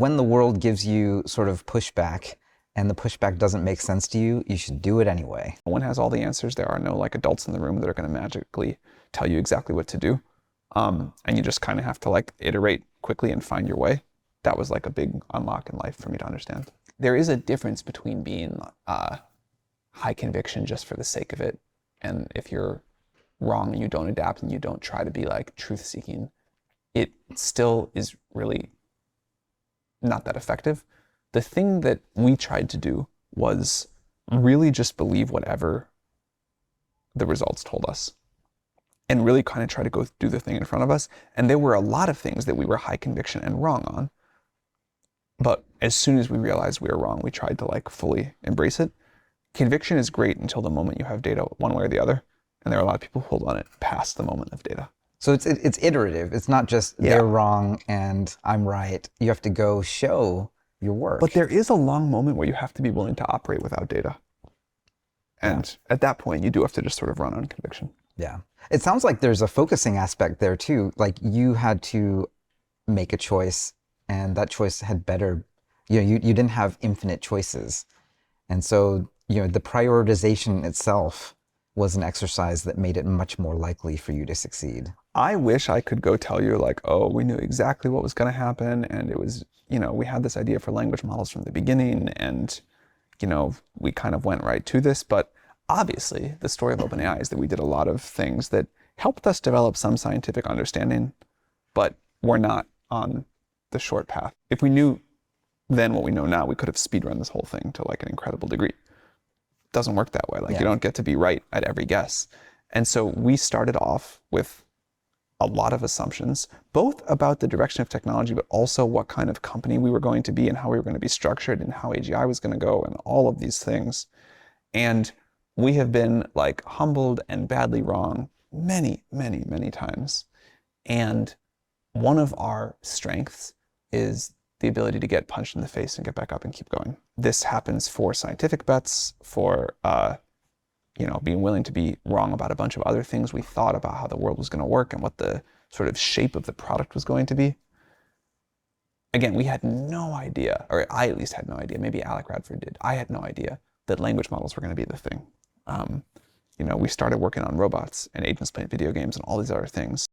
When the world gives you sort of pushback and the pushback doesn't make sense to you, you should do it anyway. No one has all the answers. There are no like adults in the room that are going to magically tell you exactly what to do. And you just kind of have to like iterate quickly and find your way. That was like a big unlock in life for me to understand. There is a difference between being high conviction just for the sake of it. And if you're wrong and you don't adapt and you don't try to be like truth seeking, it still is really not that effective. The thing that we tried to do was really just believe whatever the results told us and really kind of try to go do the thing in front of us. And there were a lot of things that we were high conviction and wrong on. But as soon as we realized we were wrong, we tried to like fully embrace it. Conviction is great until the moment you have data one way or the other. And there are a lot of people who hold on it past the moment of data. So it's iterative. It's not just they're wrong and I'm right. You have to go show your work. But there is a long moment where you have to be willing to operate without data. And at that point, you do have to just sort of run on conviction. Yeah. It sounds like there's a focusing aspect there too. Like you had to make a choice and that choice had better, you didn't have infinite choices. And so, the prioritization itself was an exercise that made it much more likely for you to succeed. I wish I could go tell you like, oh, we knew exactly what was going to happen. And it was, we had this idea for language models from the beginning and, we kind of went right to this. But obviously the story of OpenAI is that we did a lot of things that helped us develop some scientific understanding, but we're not on the short path. If we knew then what we know now, we could have speedrun this whole thing to like an incredible degree. It doesn't work that way. Like you don't get to be right at every guess. And so we started off with a lot of assumptions, both about the direction of technology, but also what kind of company we were going to be and how we were going to be structured and how AGI was going to go and all of these things. And we have been like humbled and badly wrong many, many, many times. And one of our strengths is the ability to get punched in the face and get back up and keep going. This happens for scientific bets, for being willing to be wrong about a bunch of other things we thought about how the world was going to work and what the sort of shape of the product was going to be. Again, we had no idea, or I at least had no idea, maybe Alec Radford did. I had no idea that language models were going to be the thing. We started working on robots and agents playing video games and all these other things.